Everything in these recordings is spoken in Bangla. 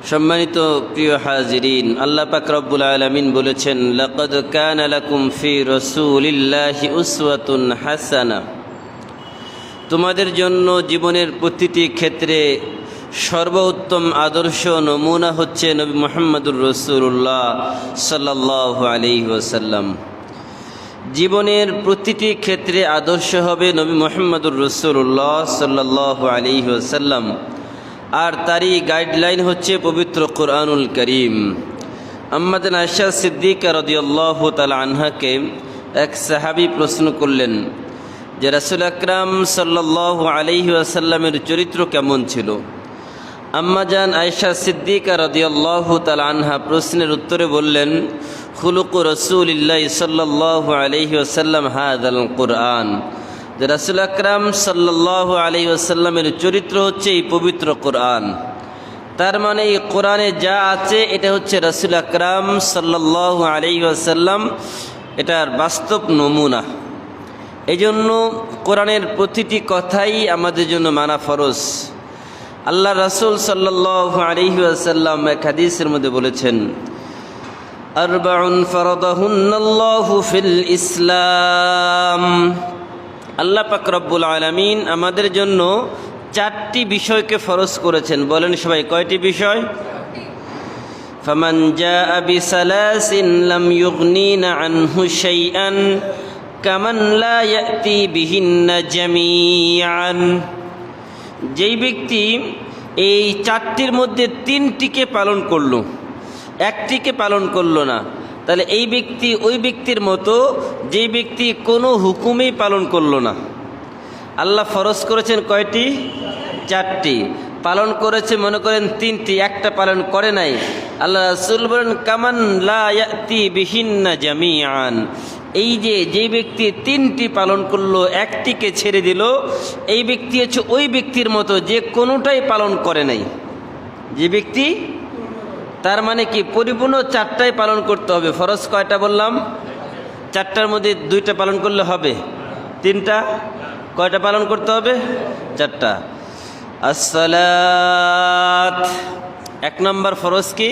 সম্মানিত প্রিয় হাজিরিন, আল্লাহ পাক রব্বুল আলামিন বলেছেন, লাকাদ কানা লাকুম ফি রাসূলিল্লাহি উসওয়াতুন হাসানাহ। তোমাদের জন্য জীবনের প্রতিটি ক্ষেত্রে সর্বোত্তম আদর্শ নমুনা হচ্ছে নবী মুহাম্মদুর রাসূলুল্লাহ সাল্লাল্লাহু আলাইহি ওয়াসাল্লাম। জীবনের প্রতিটি ক্ষেত্রে আদর্শ হবে নবী মুহাম্মদুর রাসূলুল্লাহ সাল্লাল্লাহু আলাইহি ওয়াসাল্লাম, আর তারই গাইডলাইন হচ্ছে পবিত্র কোরআনুল করিম। আম্মাজান আয়েশা সিদ্দিকা রাদিয়াল্লাহু তাআলা আনহাকে এক সাহাবী প্রশ্ন করলেন যে রাসূল আকরাম সাল্লাল্লাহু আলাইহি ওয়াসাল্লামের চরিত্র কেমন ছিল। আম্মাজান আয়েশা সিদ্দিকা রাদিয়াল্লাহু তাআলা আনহা প্রশ্নের উত্তরে বললেন, খুলুকু রাসূলিল্লাহি সাল্লাল্লাহু আলাইহি ওয়াসাল্লাম হাযাল কুরআন। যে রাসূল আকরাম সাল্লাল্লাহু আলাইহি ওয়াসাল্লামের চরিত্র হচ্ছে এই পবিত্র কোরআন। তার মানে এই কোরআনে যা আছে এটা হচ্ছে রাসূল আকরাম সাল্লাল্লাহু আলাইহি ওয়াসাল্লাম, এটার বাস্তব নমুনা। এই জন্য কোরআনের প্রতিটি কথাই আমাদের জন্য মানা ফরজ। আল্লাহ রাসূল সাল্লাল্লাহু আলাইহি ওয়াসাল্লাম এক হাদিসের মধ্যে বলেছেন, আরবাউন ফারাদাহুন্নাল্লাহু ফিল ইসলাম। আল্লাহ পাক রব্বুল আলামিন আমাদের জন্য 4টি বিষয়কে ফরজ করেছেন। বলেন সবাই, কয়টি বিষয়? ফামান জাআ বিসালাসিন লাম ইউগনিনা আনহু শাইআন কামান লা ইয়াতি বিহিন্না জামিআন। যেই ব্যক্তি এই 4টির মধ্যে 3টিকে পালন করলো, একটিকে পালন করলো না, তাহলে এই ব্যক্তি ওই ব্যক্তির মতো যে ব্যক্তি কোনো হুকুমই পালন করলো না। আল্লাহ ফরজ করেছেন কয়টি? 4টি। পালন করেছে মনে করেন 3টি, একটা পালন করে নাই। আল্লাহ রাসূল বলেন, কামান লা ইয়াতি বিহিন্না জামিআন। এই যে ব্যক্তি 3টি পালন করলো, একটিকে ছেড়ে দিল, এই ব্যক্তি হচ্ছে ওই ব্যক্তির মতো যে কোনোটাই পালন করে নাই। যে ব্যক্তি, তার মানে কি পরিপূর্ণ 4টাই পালন করতে হবে। ফরজ কয়টা বললাম? 4টার মধ্যে 2টা পালন করলে হবে, 3টা কয়টা পালন করতে হবে? 4টা। আসসালাত, 1 নম্বর ফরজ কি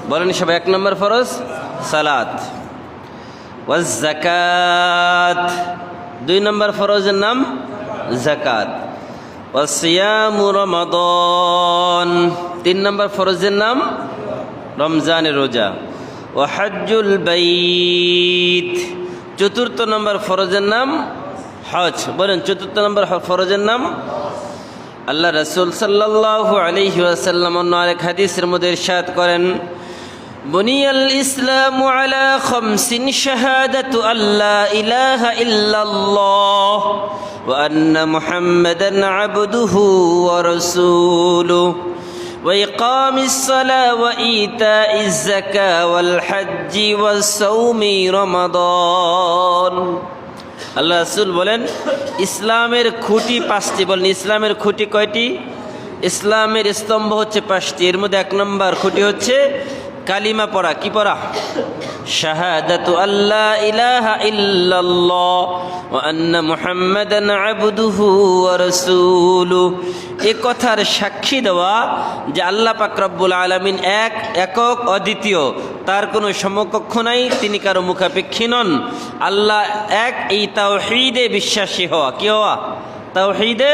বলেন সবাই? 1 নম্বর ফরজ সালাত। ওয়াজ যাকাত, 2 নম্বর ফরজের নাম যাকাত। ওয়াস সিয়ামু রমাদান, 3 নম্বর ফরজের নাম রমজানের রোজা। ও হজ্জুল বাইত, 4র্থ নম্বর ফরজের নাম হজ। বলেন 4র্থ নম্বর ফরজের নাম। আল্লাহ রাসূল সাল্লাল্লাহু আলাইহি ওয়াসাল্লাম অন্য আরেক হাদিসের মধ্যে ইরশাদ করেন, বুনিয়াল ইসলামু আলা খামসিন শাহাদাতু আল্লা ইলাহা ইল্লাল্লাহ ওয়া আন্না মুহাম্মাদান আবদুহু ওয়া রাসূলুহু وإقام الصلاة وإيتاء الزكاة والحج والصوم رمضان। আল্লাহ রাসূল বলেন, ইসলামের খুঁটি 5টি। বলেন ইসলামের খুঁটি কয়টি? ইসলামের স্তম্ভ হচ্ছে 5টি। এর মধ্যে 1 নম্বর খুঁটি হচ্ছে কালিমা পড়া। কি পড়া? শাহাদাতু আল্লা ইলাহা ইল্লাল্লাহ ওয়া আন্না মুহাম্মাদান আবদুহু ওয়া রাসূলুহু। এই কথার সাক্ষী দেওয়া যে আল্লাহ পাক রব্বুল আলামিন একক অদ্বিতীয়, তার কোনো সমকক্ষ নাই, তিনি কারো মুখাপেক্ষী নন। আল্লাহ এক, এই তাওহীদে বিশ্বাসী হওয়া। কি হওয়া? তাওহীদে।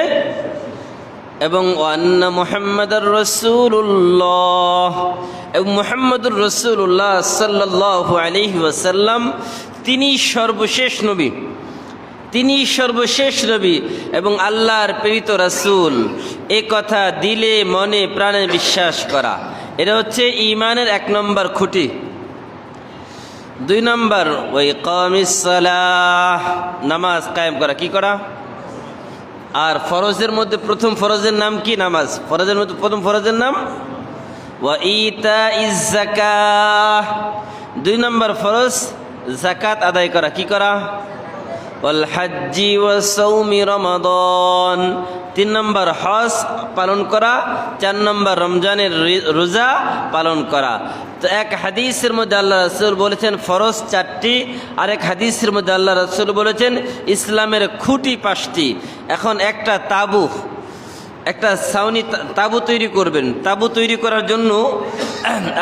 এবং আন্না মুহাম্মাদুর রাসূলুল্লাহ, এবং মুহাম্মদুর রাসূলুল্লাহ সাল্লাল্লাহু আলাইহি ওয়াসাল্লাম তিনি সর্বশেষ নবী। তিনি সর্বশেষ নবী এবং আল্লাহর প্রেরিত রাসূল। এ কথা দিলে মনে প্রাণে বিশ্বাস করা, এটা হচ্ছে ঈমানের 1 নম্বর খুঁটি। 2 নম্বর ওয়া ইকামিস সালাহ, নামাজ কায়েম করা। কি করা? আর ফরজের মধ্যে প্রথম ফরজের নাম কি? নামাজ। ফরজের মধ্যে প্রথম ফরজের নাম ওয়া ইতাইজ যাকাহ। 2 নম্বর ফরজ যাকাত আদায় করা। কি করা? ওয়াল হজ্জি ওয়াস সাওমি রমাদান। 3 নম্বর হজ পালন করা। 4 নম্বর রমজানের রোজা পালন করা। তো এক হাদিসের মধ্যে আল্লাহ রাসূল বলেছেন ফরজ 4টি, আরেক হাদিসের মধ্যে আল্লাহ রাসূল বলেছেন ইসলামের খুঁটি 5টি। এখন একটা তাবু একটা ছাউনি তাঁবু তৈরি করবেন। তাঁবু তৈরি করার জন্য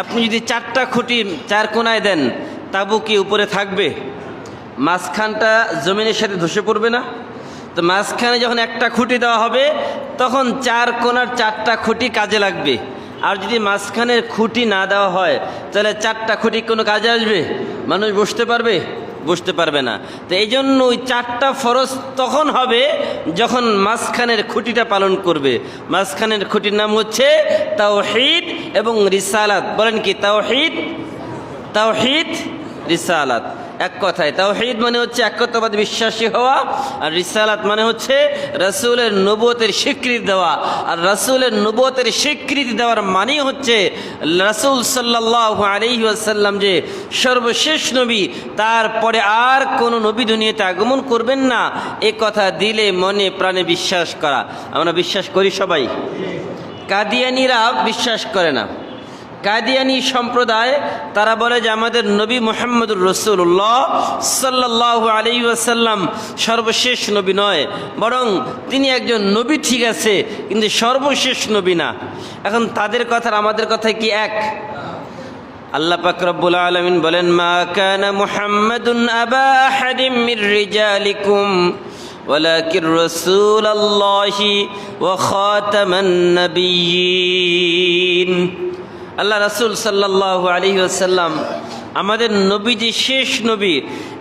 আপনি যদি 4টা খুঁটি 4 কোণায় দেন, তাঁবু কি উপরে থাকবে? মাঝখানটা জমিনের সাথে ধসে পড়বে না? তো মাঝখানে যখন একটা খুঁটি দেওয়া হবে তখন 4 কোণার 4টা খুঁটি কাজে লাগবে। আর যদি মাঝখানের খুঁটি না দেওয়া হয় তাহলে 4টা খুঁটি কোনো কাজে আসবে? মানুষ বসতে পারবে? বসতে পারবে না। তো এই জন্য ওই 4টা ফরজ তখন হবে যখন মাঝখানের খুঁটিটা পালন করবে। মাঝখানের খুঁটির নাম হচ্ছে তাওহীদ এবং রিসালাত। বলেন কি? তাওহীদ, তাওহীদ, রিসালাত। এক কথায় তাওহীদ মানে হচ্ছে একত্ববাদ বিশ্বাসী হওয়া, আর রিসালাত মানে হচ্ছে রাসূলের নবুয়তের স্বীকৃতি দেওয়া। আর রাসূলের নবুয়তের স্বীকৃতি দেওয়ার মানে হচ্ছে রাসূল সাল্লাল্লাহু আলাইহি ওয়াসাল্লাম যে সর্বশেষ নবী, তারপরে আর কোনো নবী দুনিয়াতে আগমন করবেন না, এ কথা দিলে মনে প্রাণে বিশ্বাস করা। আমরা বিশ্বাস করি সবাই। কাদিয়ানীরা বিশ্বাস করে না। কাদিয়ানী সম্প্রদায় তারা বলে যে আমাদের নবী মুহাম্মদুর রাসূলুল্লাহ সাল্লাল্লাহু আলাইহি ওয়াসাল্লাম সর্বশেষ নবী নয়, বরং তিনি একজন নবী ঠিক আছে, কিন্তু সর্বশেষ নবী না। এখন তাদের কথা আর আমাদের কথা কি এক? আল্লাহ পাক রব্বুল আলামিন বলেন, মা কানা মুহাম্মাদুন আবা আহাদিম মির রিজালিকুম ওয়ালাকিন রাসূলুল্লাহি ওয়া খাতামান নাবিয়্যিন। আল্লাহ রাসূল সাল্লাল্লাহু আলাইহি ওয়াসাল্লাম আমাদের নবী যে শেষ নবী,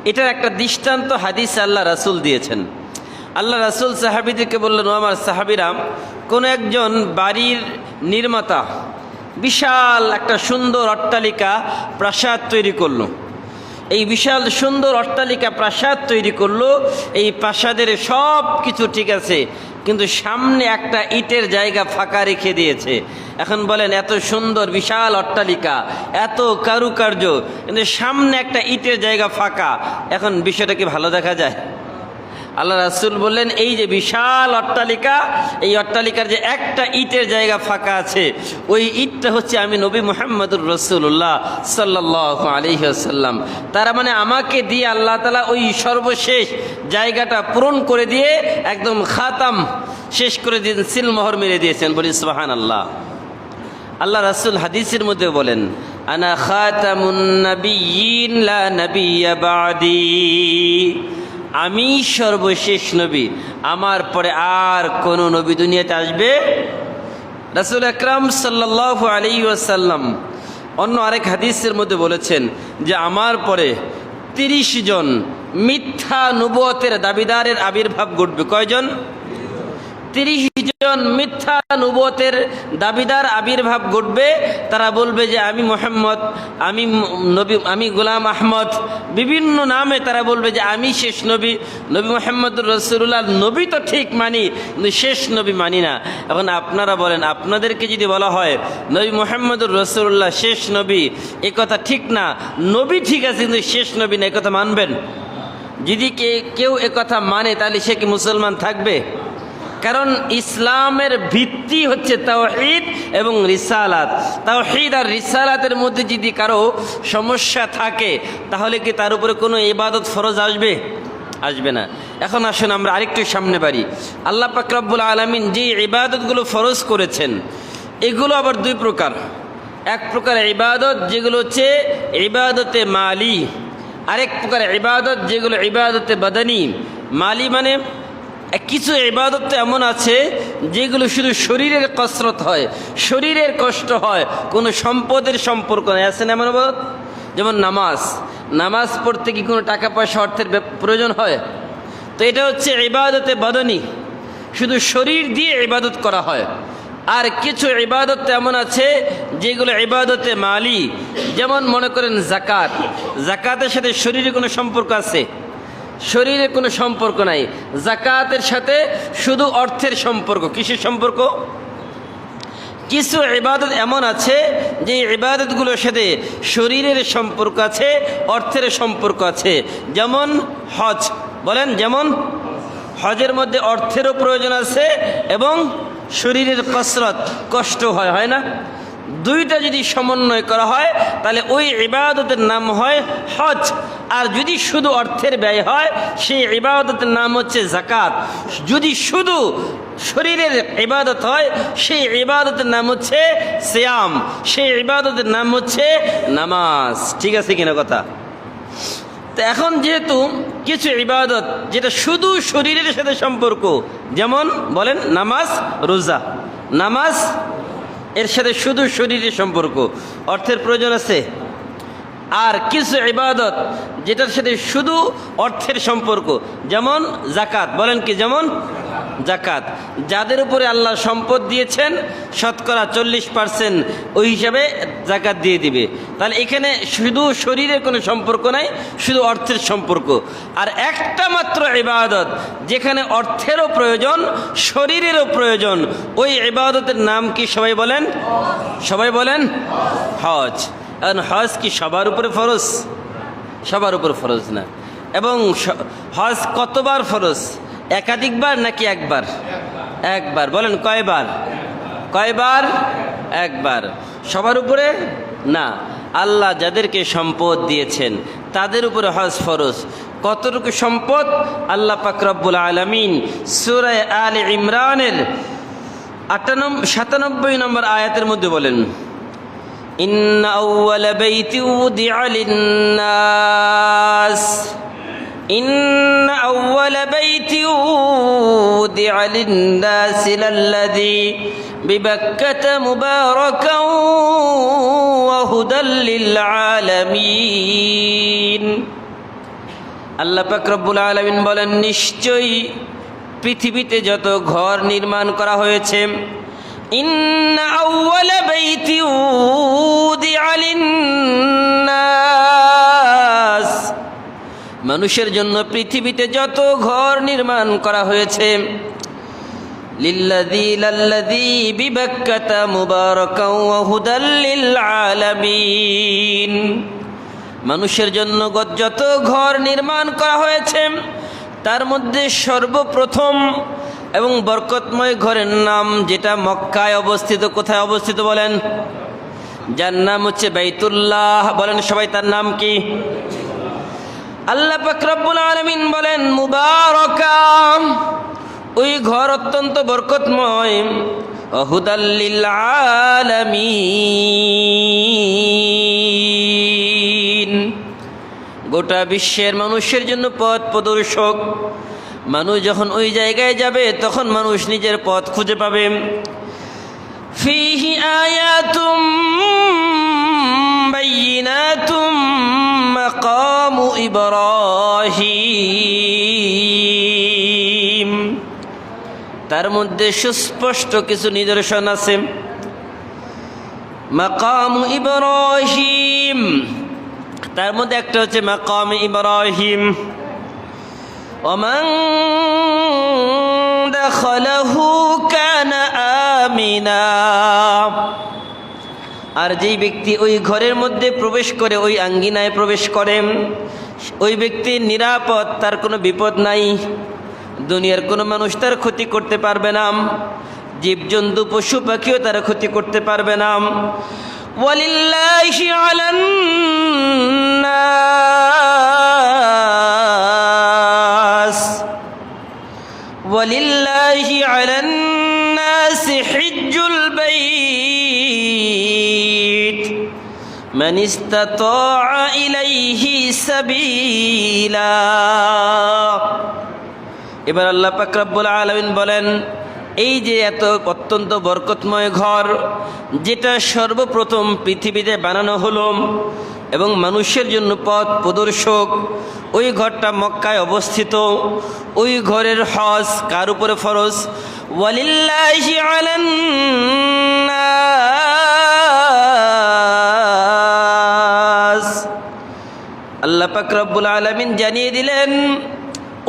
এটার একটা দৃষ্টান্ত হাদিস আল্লাহ রাসূল দিয়েছেন। আল্লাহ রাসূল সাহাবীদেরকে বললেন, ও আমার সাহাবীরা, কোন একজন বাড়ির নির্মাতা বিশাল একটা সুন্দর অট্টালিকা প্রাসাদ তৈরি করলো। এই বিশাল সুন্দর অট্টালিকা প্রাসাদ তৈরি করলো। এই প্রাসাদের সব কিছু ঠিক আছে, কিন্তু সামনে একটা ইটের জায়গা ফাঁকা রেখে দিয়েছে। এখন বলেন, এত সুন্দর বিশাল অট্টালিকা, এত কারুকার্য, কিন্তু সামনে একটা ইটের জায়গা ফাঁকা। এখন বিষয়টা কি ভালো দেখা যায়? আল্লাহ রাসূল বললেন, এই যে বিশাল অট্টালিকা, এই অট্টালিকার যে একটা ইটের জায়গা ফাঁকা আছে, ওই ইটটা হচ্ছে আমি নবী মুহাম্মদুর রাসূলুল্লাহ সাল্লাল্লাহু আলাইহি ওয়াসাল্লাম। তার মানে আমাকে দিয়ে আল্লাহ তাআলা ওই সর্বশেষ জায়গাটা পূরণ করে দিয়ে একদম খাতাম শেষ করে দিয়েছেন, সিলমোহর মেরে দিয়েছেন। বলি সুবহানাল্লাহ। আল্লাহ রাসূল হাদিসের মধ্যে বলেন, আনা খাতামুন নাবিয়্যিন লা নাবিয়্যা বা'দি। আমি সর্বশেষ নবী, আমার পরে আর কোনো নবী দুনিয়াতে আসবে? রাসূল আকরাম সাল্লাল্লাহু আলাইহি ওয়াসাল্লাম অন্য আরেক হাদিসের মধ্যে বলেছেন যে আমার পরে 30 জন মিথ্যা নবুয়তের দাবিদারের আবির্ভাব ঘটবে। কয়জন? 30 জন মিথ্যা নবুয়তের দাবিদার আবির্ভাব ঘটবে। তারা বলবে যে আমি মুহাম্মদ, আমি নবী, আমি গোলাম আহমদ, বিভিন্ন নামে তারা বলবে যে আমি শেষ নবী, নবী মুহাম্মদুর রাসূলুল্লাহ। নবী তো ঠিক মানি, কিন্তু শেষ নবী মানি না। এখন আপনারা বলেন, আপনাদেরকে যদি বলা হয় নবী মুহাম্মদুর রাসূলুল্লাহ শেষ নবী, এ কথা ঠিক না, নবী ঠিক আছে কিন্তু শেষ নবী না, এ কথা মানবেন? যদি কেউ এ কথা মানে তাহলে সে কি মুসলমান থাকবে? কারণ ইসলামের ভিত্তি হচ্ছে তাওহীদ এবং রিসালাত। তাওহীদ আর রিসালাতের মধ্যে যদি কারো সমস্যা থাকে তাহলে কি তার উপরে কোনো ইবাদত ফরজ আসবে? আসবে না। এখন আসুন আমরা আরেকটু সামনে বাড়ি। আল্লাহ পাক রব্বুল আলামিন যে ইবাদতগুলো ফরজ করেছেন এগুলো আবার 2 প্রকার। এক প্রকার ইবাদত যেগুলো হচ্ছে ইবাদতে মালি, আরেক প্রকার ইবাদত যেগুলো ইবাদতে বাদানি। মালি মানে কিছু ইবাদত তো এমন আছে যেগুলো শুধু শরীরের কসরত হয়, শরীরের কষ্ট হয়, কোনো সম্পদের সম্পর্ক নেই। আছে না এমন ইবাদত? যেমন নামাজ। নামাজ পড়তে কি কোনো টাকা পয়সা অর্থের প্রয়োজন হয়? তো এটা হচ্ছে ইবাদতে বাদানি, শুধু শরীর দিয়ে ইবাদত করা হয়। আর কিছু ইবাদত এমন আছে যেগুলো ইবাদতে মালি, যেমন মনে করেন যাকাত। যাকাতের সাথে শরীরে কোনো সম্পর্ক আছে? শরীরে কোনো সম্পর্ক নাই। যাকাতের সাথে শুধু অর্থের সম্পর্ক। কিসের সম্পর্ক? কিছু ইবাদত এমন আছে যে ইবাদতগুলোর সাথে শরীরের সম্পর্ক আছে, অর্থের সম্পর্ক আছে। যেমন হজ। বলেন, যেমন হজের মধ্যে অর্থেরও প্রয়োজন আছে এবং শরীরের কসরত, কষ্ট হয়, হয় না? দুইটা যদি সমন্বয় করা হয় তাহলে ওই ইবাদতের নাম হয় হজ। আর যদি শুধু অর্থের ব্যয় হয় সেই ইবাদতের নাম হচ্ছে যাকাত। যদি শুধু শরীরের ইবাদত হয়, সেই ইবাদতের নাম হচ্ছে সিয়াম, সেই ইবাদতের নাম হচ্ছে নামাজ। ঠিক আছে কিনা কথা? তো এখন যেহেতু কিছু ইবাদত যেটা শুধু শরীরের সাথে সম্পর্ক, যেমন বলেন নামাজ, রোজা, নামাজ এর সাথে শুধু শরীরের সম্পর্ক, অর্থের প্রয়োজন আছে। আর কিছু ইবাদত যেটার সাথে শুধু অর্থের সম্পর্ক, যেমন জাকাত, বলেন কি? যেমন জাকাত, যাদের উপরে আল্লাহ সম্পদ দিয়েছেন শতকরা 40% ওই হিসাবে জাকাত দিয়ে দিবে। তাহলে এখানে শুধু শরীরের কোনো সম্পর্ক নাই, শুধু অর্থের সম্পর্ক। আর একটা মাত্র ইবাদত যেখানে অর্থেরও প্রয়োজন, শরীরেরও প্রয়োজন, ওই ইবাদতের নাম কি? সবাই বলেন, সবাই বলেন, হজ। এখন হজ কি সবার উপরে ফরজ? সবার উপর ফরজ না। এবং হজ কতবার ফরজ? একাধিকবার নাকি একবার? একবার। বলেন কয়বার? কয়বার? একবার। সবার উপরে না। আল্লাহ যাদেরকে সম্পদ দিয়েছেন তাদের উপরে হজ ফরজ। কতটুকু সম্পদ? আল্লাহ পাক রব্বুল আলামিন সূরা আলে ইমরানের 97 নম্বর আয়াতের মধ্যে বলেন, ইন্না আউওয়ালা বাইতি উদিআ লিন-নাস, ইন্না আউওয়ালা বাইতি উদিআ লিন-নাস লাল্লাযী বিবাক্কাতা মুবারাকান ওয়া হুদাল লিল-আলামিন। আল্লাহ পাক রব্বুল আলামিন বলেন, নিশ্চয়ই পৃথিবীতে যত ঘর নির্মাণ করা হয়েছে, ইন্না আউওয়ালা বাইতি উদিআ লিন-নাস, মানুষের জন্য পৃথিবীতে যত ঘর নির্মাণ করা হয়েছে, লাল্লাযী বিবাক্কাতা মুবারাকান ওয়া হুদাল লিল-আলামিন, মানুষের জন্য যত ঘর নির্মাণ করা হয়েছে তার মধ্যে সর্বপ্রথম এবং বরকতময় ঘরের নাম যেটা মক্কায় অবস্থিত। কোথায় অবস্থিত বলেন? যার নাম হচ্ছে বাইতুল্লাহ। বলেন সবাই, তার নাম কি? আল্লাহ পাক রব্বুল আলামিন বলেন মুবারাকা, ওই ঘর অত্যন্ত বরকতময়, হুদাল লিল আলামিন, গোটা বিশ্বের মানুষের জন্য পথ প্রদর্শক। মানুষ যখন ওই জায়গায় যাবে তখন মানুষ নিজের পথ খুঁজে পাবে। ফীহি আয়াতুম বাইয়িনাতুম মাকামু ইব্রাহিম, তার মধ্যে সুস্পষ্ট কিছু নিদর্শন আছে। মাকামু ইব্রাহিম, তার মধ্যে একটা হচ্ছে মাকাম ইব্রাহিম। ওমান দাখালাহু কানা আমিনা, আর যেই ব্যক্তি ওই ঘরের মধ্যে প্রবেশ করে, ওই আঙ্গিনায় প্রবেশ করে, ওই ব্যক্তি নিরাপদ, তার কোনো বিপদ নাই। দুনিয়ার কোনো মানুষ তার ক্ষতি করতে পারবে না, জীবজন্তু পশু পাখিও তার ক্ষতি করতে পারবে না। ওয়ালিল্লাহি আলান নাস, ওয়ালিল্লাহি আলান নাস হিজ্জুল বাইত মান ইসতাতাআ ইলাইহি সাবিলা। এবার আল্লাহ পাক রব্বুল আলামিন বলেন, এই যে এত অত্যন্ত বরকতময় ঘর যেটা সর্বপ্রথম পৃথিবীতে বানানো হলো এবং মানুষের জন্য পথ প্রদর্শক, ওই ঘরটা মক্কায় অবস্থিত। ওই ঘরের হজ কার উপরে ফরজ? ওয়ালিল্লাহি আলান নাস। আল্লাহ পাক রব্বুল আলামিন জানিয়ে দিলেন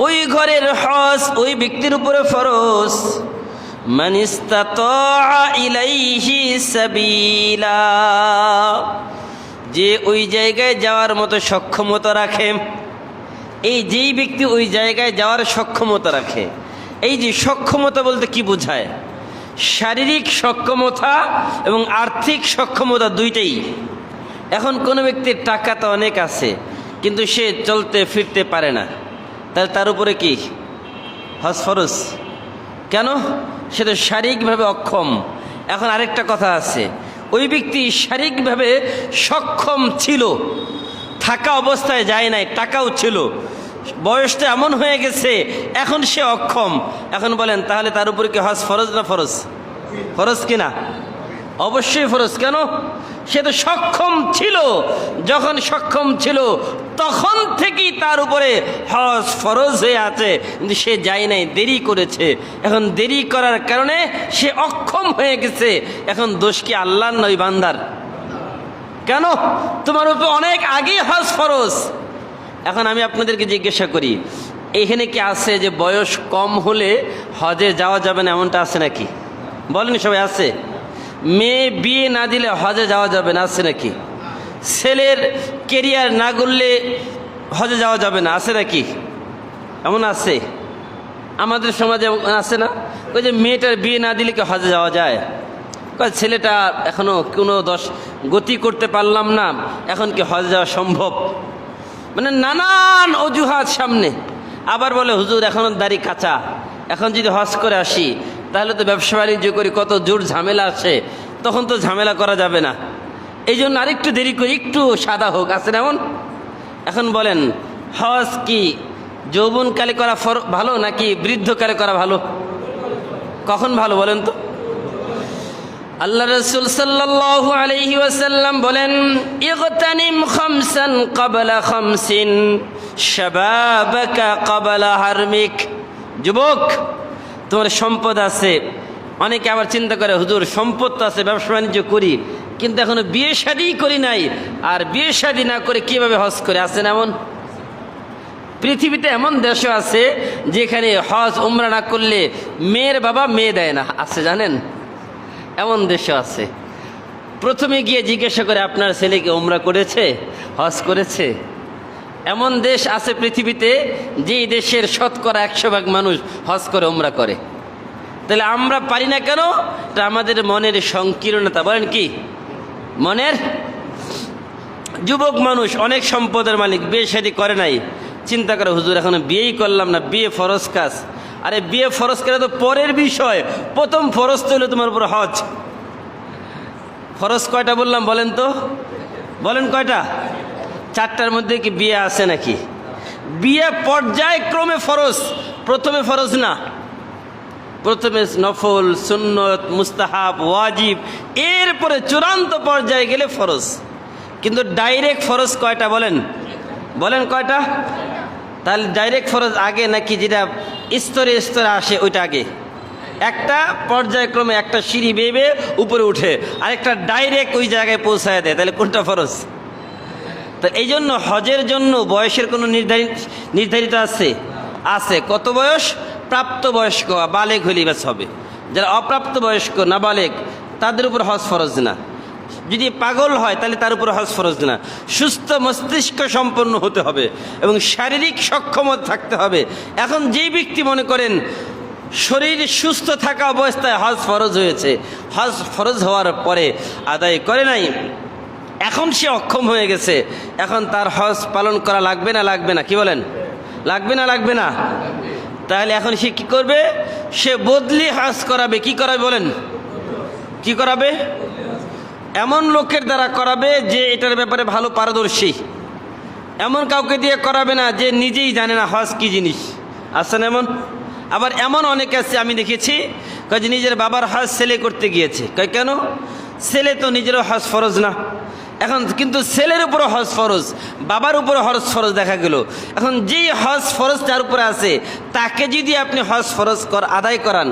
ওই ঘরের হজ ওই ব্যক্তির উপরে ফরজ, মান ইসতাতাআ ইলাইহি সাবিলা, যে ওই জায়গায় যাওয়ার মতো সক্ষমতা রাখে। এই যেই ব্যক্তি ওই জায়গায় যাওয়ার সক্ষমতা রাখে, এই যে সক্ষমতা বলতে কি বোঝায়? শারীরিক সক্ষমতা এবং আর্থিক সক্ষমতা দুইটাই। এখন কোনো ব্যক্তির টাকা তো অনেক আছে কিন্তু সে চলতে ফিরতে পারে না, তাহলে তার উপরে কি হজ ফরজ? কেন? সে তো শারীরিকভাবে অক্ষম। এখন আরেকটা কথা আছে, ওই ব্যক্তি শারীরিকভাবে সক্ষম ছিল, থাকা অবস্থায় যায় নাই, টাকাও ছিল, বয়সটা এমন হয়ে গেছে এখন সে অক্ষম। এখন বলেন তাহলে তার উপরে কি হজ ফরজ না ফরজ? ফরজ কিনা? অবশ্যই ফরজ। কেন? সে তো সক্ষম ছিল, যখন সক্ষম ছিল তখন থেকেই তার উপরে হজ ফরজ হয়ে আছে, কিন্তু সে যায় নাই, দেরি করেছে। এখন দেরি করার কারণে সে অক্ষম হয়ে গেছে। এখন দোষ কি আল্লাহর নয় বান্দার? কেন? তোমার উপর অনেক আগেই হজ ফরজ। এখন আমি আপনাদেরকে জিজ্ঞাসা করি, এখানে কি আছে যে বয়স কম হলে হজে যাওয়া যাবে না, এমনটা আছে নাকি? বলেন সবাই, আছে? মেয়ে বিয়ে না দিলে হজে যাওয়া যাবে না, আছে নাকি? ছেলের কেরিয়ার না করলে হজে যাওয়া যাবে না, আছে নাকি? এমন আছে? আমাদের সমাজে আছে না? ওই যে মেয়েটার বিয়ে না দিলে কি হজে যাওয়া যায়? ছেলেটা এখনো কোনো গতি করতে পারলাম না, এখন কি হজে যাওয়া সম্ভব? মানে নানান অজুহাত সামনে। আবার বলে হুজুর এখনো দাড়ি কাঁচা, এখন যদি হজ করে আসি তাহলে তো ব্যবসা বাণিজ্য করি, কত জোর ঝামেলা আছে, তখন তো ঝামেলা করা যাবে না, এই জন্য আরেকটু দেরি করি, একটু সাদা হোক, আছে না এমন? এখন বলেন হজ কি যৌবনকালে করা ভালো নাকি বৃদ্ধকালে করা ভালো? কখন ভালো বলেন তো? আল্লাহ রাসূল সাল্লাল্লাহু আলাইহি ওয়াসাল্লাম বলেন, ইগতানিম খামসান ক্বাবলা খামসিন শাবাবাকা ক্বাবলা হারমিক। যুবক, তোমার সম্পদ আছে। অনেকে আবার চিন্তা করে হুজুর সম্পদ তো আছে, ব্যবসা বাণিজ্য করি, কিন্তু এখনো বিয়ে শাদিই করি নাই, আর বিয়ে শাদি না করে কিভাবে হজ করে? আছে না এমন? পৃথিবীতে এমন দেশও আছে যেখানে হজ উমরা না করলে মেয়ের বাবা মেয়ে দেয় না, আছে জানেন? এমন দেশও আছে। প্রথমে গিয়ে জিজ্ঞাসা করে আপনার ছেলেকে উমরা করেছে, হজ করেছে? এমন দেশ আছে পৃথিবীতে যেই দেশের শতকরা 100% মানুষ হজ করে উমরা করে। তাহলে আমরা পারি না কেন? এটা আমাদের মনের সংকীর্ণতা। বলেন কি মনের? যুবক মানুষ অনেক সম্পদের মালিক, বিয়ে শাদী করে নাই, চিন্তা করে হুজুর এখনো বিয়েই করলাম না, বিয়ে ফরজ কাজ। আরে বিয়ে ফরজ করে তো পরের বিষয়, প্রথম ফরজ তো হলো তোমার উপর হজ। ফরজ কয়টা বললাম বলেন তো? বলেন কয়টা? 4টার মধ্যে কি বিয়ে আছে নাকি? বিয়ে পর্যায়ক্রমে ফরজ, প্রথমে ফরজ না, প্রথমে নফল, সুন্নত, মুস্তাহাব, ওয়াজিব, এরপরে চূড়ান্ত পর্যায়ে গেলে ফরজ। কিন্তু ডাইরেক্ট ফরজ কয়টা বলেন? বলেন কয়টা? তাহলে ডাইরেক্ট ফরজ আগে নাকি যেটা স্তরে স্তরে আসে ওইটা আগে? একটা পর্যায়ক্রমে একটা সিঁড়ি বেয়ে বেয়ে উপরে উঠে, আরেকটা ডাইরেক্ট ওই জায়গায় পৌঁছায় দেয়, তাহলে কোনটা ফরজ? তো এই জন্য হজের জন্য বয়সের কোনো নির্ধারিত আছে? আছে। কত বয়স? প্রাপ্তবয়স্ক বালেগ হলেই ব্যাস হবে। যারা অপ্রাপ্ত বয়স্ক নাবালেগ তাদের উপর হজ ফরজ না। যদি পাগল হয় তাহলে তার উপর হজ ফরজ না। সুস্থ মস্তিষ্ক সম্পন্ন হতে হবে এবং শারীরিক সক্ষমতা থাকতে হবে। এখন যেই ব্যক্তি মনে করেন শরীর সুস্থ থাকা অবস্থায় হজ ফরজ হয়েছে, হজ ফরজ হওয়ার পরে আদায় করে নাই, এখন সে অক্ষম হয়ে গেছে, এখন তার হজ পালন করা লাগবে না লাগবে না? কি বলেন? লাগবে না লাগবে না? তাহলে এখন সে কি করবে? সে বদলি হজ করাবে। কি করাবে বলেন? কি করাবে? এমন লোকের দ্বারা করাবে যে এটার ব্যাপারে ভালো পারদর্শী। এমন কাউকে দিয়ে করাবে না যে নিজেই জানে না হজ কি জিনিস। আছে না এমন? আবার এমন অনেকে আছে আমি দেখেছি, যে নিজের বাবার হজ ছেলে করতে গিয়েছে। কেন? ছেলে তো নিজেরও হজ ফরজ না, এখন কিন্তু ছেলের উপরও হজ ফরজ, বাবার উপরও হজ ফরজ দেখা গেল। এখন যেই হজ ফরজ যার উপরে আছে তাকে যদি আপনি হজ ফরজ আদায় করান,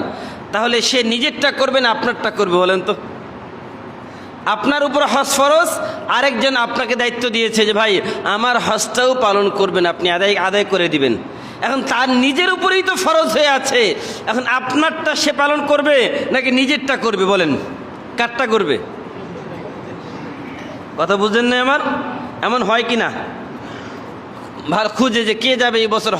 তাহলে সে নিজেরটা করবে না আপনারটা করবে বলেন তো? আপনার উপর হজ ফরজ, আরেকজন আপনাকে দায়িত্ব দিয়েছে যে ভাই আমার হজটাও পালন করবেন, আপনি আদায় করে দিবেন। এখন তার নিজের উপরেই তো ফরজ হয়ে আছে, এখন আপনারটা সে পালন করবে নাকি নিজেরটা করবে বলেন? কারটা করবে? কথা বুঝলেন না আমার? এমন হয় কি না? ভালো খুঁজে যে কে যাবে এই বছর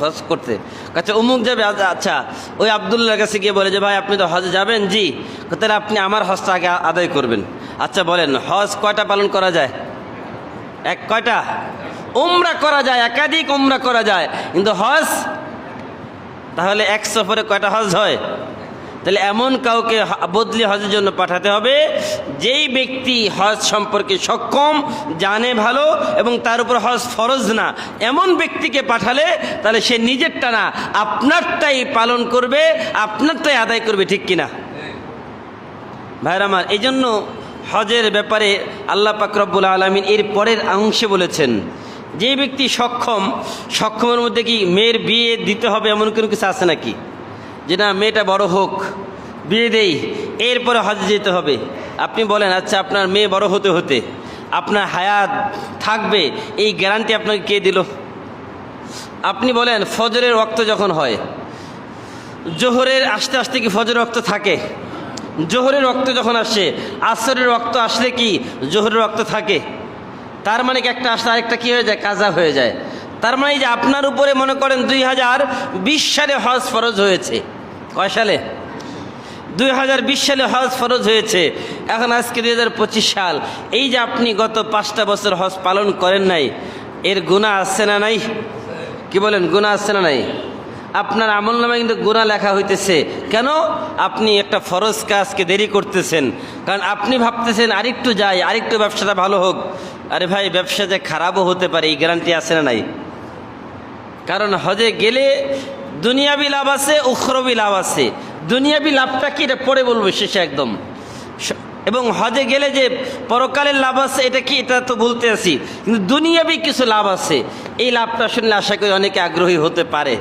হজ করতে, আচ্ছা অমুক যাবে, আচ্ছা ওই আবদুল্লাহর কাছে গিয়ে বলে যে ভাই আপনি তো হজে যাবেন, জি, তাহলে আপনি আমার হজটা আগে আদায় করবেন। আচ্ছা বলেন হজ কয়টা পালন করা যায়? কয়টা? উমরা করা যায়, একাধিক উমরা করা যায়, কিন্তু হজ তাহলে এক সফরে কয়টা হজ হয়? তাহলে এমন কাউকে বদলি হজের জন্য পাঠাতে হবে যেই ব্যক্তি হজ সম্পর্কে সক্ষম, জানে ভালো এবং তার উপর হজ ফরজ না, এমন ব্যক্তিকে পাঠালে তাহলে সে নিজেরটা না আপনারটাই পালন করবে, আপনারটাই আদায় করবে, ঠিক কিনা ভাইরা আমার? এই জন্য হজের ব্যাপারে আল্লাহ পাক রব্বুল আলামিন এর পরের অংশে বলেছেন যে ব্যক্তি সক্ষমের মধ্যে কি মেয়ের বিয়ে দিতে হবে এমন কোনো কিছু আছে নাকি? যে না মেয়েটা বড় হোক, বিয়ে দেই, এরপরে হজে যেতে হবে। আপনি বলেন আচ্ছা আপনার মেয়ে বড় হতে হতে আপনার হায়াত থাকবে, এই গ্যারান্টি আপনাকে কে দিল? আপনি বলেন ফজরের ওয়াক্ত যখন হয়, জোহরের আস্তে আস্তে কি ফজরের ওয়াক্ত থাকে? জোহরের ওয়াক্ত যখন আসে, আসরের ওয়াক্ত আসলে কি জোহরের ওয়াক্ত থাকে? তার মানে কি একটা আসলে আরেকটা কী হয়ে যায়, কাজা হয়ে যায়। তার মানে যে আপনার উপরে মনে করেন 2020 সালে হজ ফরজ হয়েছে। কয় সালে? 2020 সালে হজ ফরজ হয়েছে। এখন আজকে 2025 সাল। এই যে আপনি গত 5টা বছর হজ পালন করেন নাই, এর গুনাহ আছে না নাই? কি বলেন, গুনাহ আছে না নাই? আপনার আমলনামায় কিন্তু গুনাহ লেখা হইতেছে। কেন? আপনি একটা ফরজ কাজকে দেরি করতেছেন। কারণ আপনি ভাবতেছেন আরেকটু যাই, আরেকটু ব্যবসাটা ভালো হোক। আরে ভাই, ব্যবসা যে খারাপও হতে পারে এই গ্যারান্টি আছে না নাই? কারণ হজে গেলে দুনিয়াবি লাভ আছে, উখরবি লাভ আছে। দুনিয়াবি লাভটা কি এটা পরে বলবো শেষে একদম। এবং হজে গেলে যে পরকালের লাভ আছে এটা কি, এটা তো বলতে আছি, কিন্তু দুনিয়াবি কিছু লাভ আছে। এই লাভটা শুনলে আশা করি অনেকে আগ্রহী হতে পারে,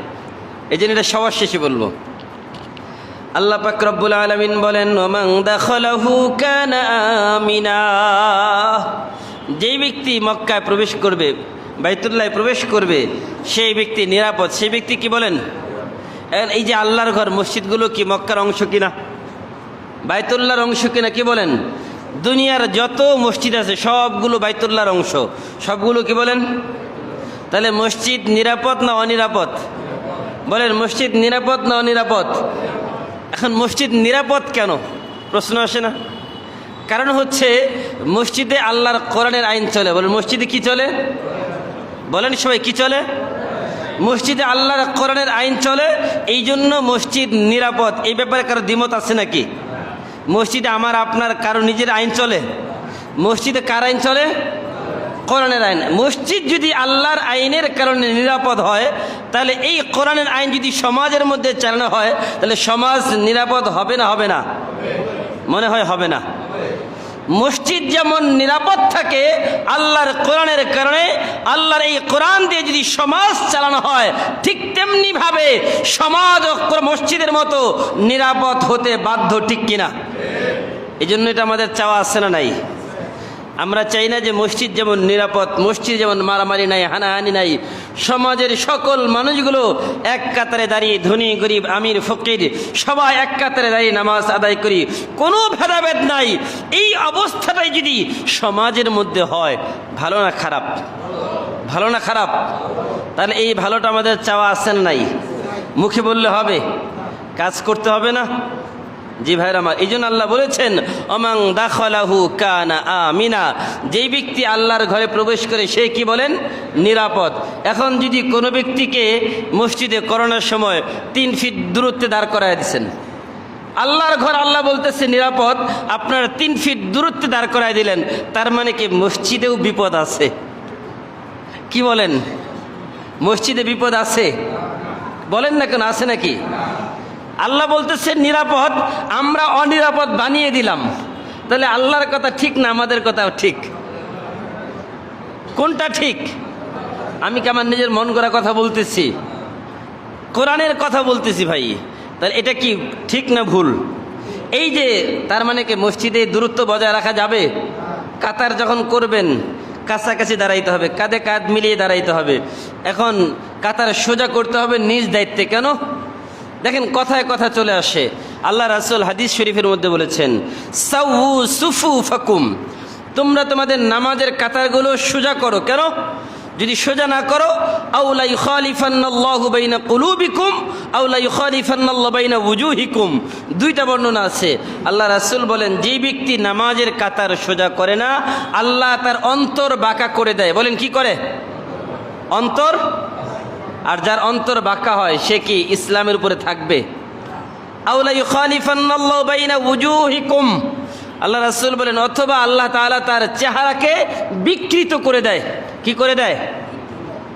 এই জন্য এটা সবার শেষে বলবো। আল্লাহ পাক রব্বুল আলামিন বলেন ওমান দাখালাহু কানা আমিনা, যেই ব্যক্তি মক্কায় প্রবেশ করবে, বাইতুল্লাহ প্রবেশ করবে, সেই ব্যক্তি নিরাপদ। সেই ব্যক্তি কি বলেন? এই যে আল্লাহর ঘর মসজিদগুলো কি মক্কার অংশ কিনা, বাইতুল্লাহর অংশ কিনা? কি বলেন? দুনিয়ার যত মসজিদ আছে সবগুলো বাইতুল্লাহর অংশ, সবগুলো কি বলেন? তাহলে মসজিদ নিরাপদ না অনিরাপদ? বলেন মসজিদ নিরাপদ না অনিরাপদ? এখন মসজিদ নিরাপদ কেন প্রশ্ন আসে না? কারণ হচ্ছে মসজিদে আল্লাহর কোরআনের আইন চলে। বলেন মসজিদে কি চলে? বলেন সবাই কি চলে? মসজিদে আল্লাহর কোরআনের আইন চলে, এই জন্য মসজিদ নিরাপদ। এই ব্যাপারে কারো দ্বিমত আছে নাকি? মসজিদে আমার আপনার কারো নিজের আইন চলে? মসজিদে কার আইন চলে? কোরআনের আইন। মসজিদ যদি আল্লাহর আইনের কারণে নিরাপদ হয়, তাহলে এই কোরআনের আইন যদি সমাজের মধ্যে চালানো হয়, তাহলে সমাজ নিরাপদ হবে না? হবে না? মনে হয় হবে না। মসজিদ যেমন নিরাপদ থাকে আল্লাহর কোরআনের কারণে, আল্লাহর এই কোরআন দিয়ে যদি সমাজ চালানো হয়, ঠিক তেমনি ভাবে সমাজ মসজিদের মতো নিরাপদ হতে বাধ্য, ঠিক কিনা? এই জন্য এটা আমাদের চাওয়া আছে না নাই? আমরা চাই না যে মসজিদ যেমন নিরাপদ, মসজিদ যেমন মারামারি নাই, হানাহানি নাই, সমাজের সকল মানুষগুলো এক কাতারে দাঁড়িয়ে, ধনী গরিব আমির ফকির সবাই এক কাতারে দাঁড়িয়ে নামাজ আদায় করি, কোনো ভেদাভেদ নাই। এই অবস্থাটাই যদি সমাজের মধ্যে হয়, ভালো না খারাপ? ভালো না খারাপ? তাহলে এই ভালোটা আমাদের চাওয়া আছে না নাই? মুখে বললে হবে, কাজ করতে হবে না? জি ভাইরা আমার, এই জন্য আল্লাহ বলেছেন ওমান দাখালাহু কানা আমিনা, যেই ব্যক্তি আল্লাহর ঘরে প্রবেশ করে সে কি বলেন? নিরাপদ। এখন যদি কোনো ব্যক্তিকে মসজিদে করোনার সময় 3 ফিট দূরত্বে দাঁড় করায় দিচ্ছেন, আল্লাহর ঘর আল্লাহ বলতেছে নিরাপদ, আপনার 3 ফিট দূরত্বে দাঁড় করায় দিলেন, তার মানে কি মসজিদেও বিপদ আছে? কি বলেন? মসজিদে বিপদ আছে? বলেন না কেন, আছে নাকি? আল্লাহ বলতেছে নিরাপদ, আমরা অনিরাপদ বানিয়ে দিলাম। তাহলে আল্লাহর কথা ঠিক না আমাদের কথা ঠিক? কোনটা ঠিক? আমি কি আমার নিজের মন গড়া কথা বলতেছি? কোরআনের কথা বলতেছি ভাই। তাহলে এটা কি ঠিক না ভুল? এই যে তার মানে কি মসজিদে দূরত্ব বজায় রাখা যাবে? কাতার যখন করবেন কাছাকাছি দাঁড়াইতে হবে, কাঁধে কাঁধ মিলিয়ে দাঁড়াইতে হবে। এখন কাতার সোজা করতে হবে নিজ দায়িত্বে। কেন? দেখেন কথায় কথা চলে আসে। আল্লাহ রাসূল হাদিস শরীফের মধ্যে বলেছেন সাউ সুফুফাকুম, তোমরা তোমাদের নামাজের কাতারগুলো সোজা করো। কেন? যদি সোজা না করো, আও লা ইখালিফান্নাল্লাহু বাইনা কুলুবিকুম আও লা ইখালিফান্নাল্লাহু বাইনা ওয়ুজুহিকুম, দুইটা বর্ণনা আছে। আল্লাহ রাসূল বলেন যে ব্যক্তি নামাজের কাতার সোজা করে না, আল্লাহ তার অন্তর বাঁকা করে দেয়। বলেন কি করে? অন্তর। আর যার অন্তর বাঁকা হয় সে কি ইসলামের উপরে থাকবে? আও লা ইউখালিফান্নাল্লাহু বাইনা ওয়ুজুহিকুম, আল্লাহ রাসূল বলেন অথবা আল্লাহ তাআলা তার চেহারাকে বিকৃত করে দেয়। কি করে দেয়?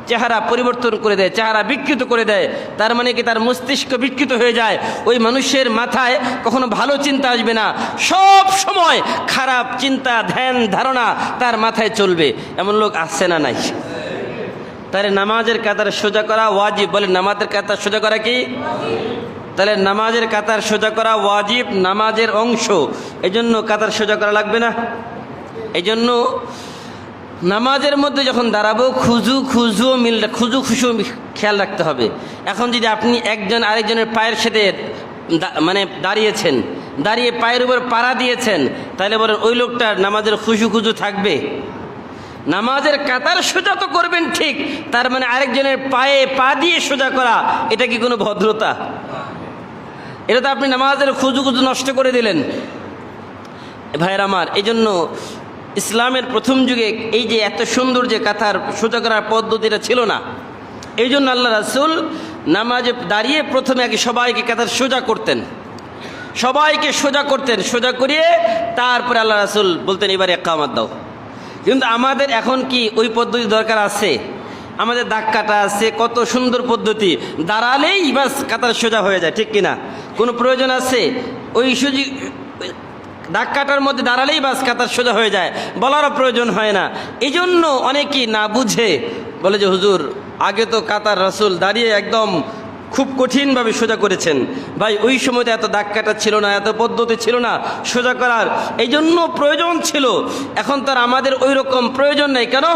চেহারা পরিবর্তন করে দেয়, চেহারা বিকৃত করে দেয়। তার মানে কি তার মস্তিষ্ক বিকৃত হয়ে যায়, ওই মানুষের মাথায় কখনো ভালো চিন্তা আসবে না, সব সময় খারাপ চিন্তা ধ্যান ধারণা তার মাথায় চলবে। এমন লোক আসছে না নাই? তাহলে নামাজের কাতার সোজা করা ওয়াজিব। বলে নামাজের কাতার সোজা করা কি? তাহলে নামাজের কাতার সোজা করা ওয়াজিব, নামাজের অংশ। এজন্য কাতার সোজা করা লাগবে না। এজন্য নামাজের মধ্যে যখন দাঁড়াবো খুজু খুশু খেয়াল রাখতে হবে। এখন যদি আপনি একজন আরেকজনের পায়ের সাথে মানে দাঁড়িয়েছেন, দাঁড়িয়ে পায়ের উপর পাড়া দিয়েছেন, তাহলে বলেন ওই লোকটার নামাজের খুজু থাকবে? নামাজের কাতার সোজা তো করবেন ঠিক, তার মানে আরেকজনের পায়ে পা দিয়ে সোজা করা এটা কি কোনো ভদ্রতা? এটা তো আপনি নামাজের খুজু নষ্ট করে দিলেন। ভাইয়ের আমার, এই জন্য ইসলামের প্রথম যুগে এই যে এত সুন্দর যে কাতার সোজা করার পদ্ধতিটা ছিল না। এই জন্য আল্লাহ রাসূল নামাজে দাঁড়িয়ে প্রথমে আগে সবাইকে কাতার সোজা করতেন, সবাইকে সোজা করতেন, সোজা করিয়ে তারপরে আল্লাহ রাসূল বলতেন এবারে ইকামত দাও। কিন্তু আমাদের এখন কি ওই পদ্ধতি দরকার আছে? আমাদের দাগ কাটা আছে, কত সুন্দর পদ্ধতি, দাঁড়ালেই বাস কাতার সোজা হয়ে যায়, ঠিক কিনা? কোনো প্রয়োজন আছে? ওই সুযোগ দাগ কাটার মধ্যে দাঁড়ালেই বাস কাতার সোজা হয়ে যায়, বলারও প্রয়োজন হয় না। এই জন্য অনেকেই না বুঝে বলে যে হুজুর আগে তো কাতার রাসূল দাঁড়িয়ে একদম খুব কঠিনভাবে সোজা করেছেন। ভাই ওই সময়তে এত দাগ কাটা ছিল না, এত পদ্ধতি ছিল না সোজা করার, এই জন্য প্রয়োজন ছিল। এখন তো আর আমাদের ওই রকম প্রয়োজন নেই। কেন?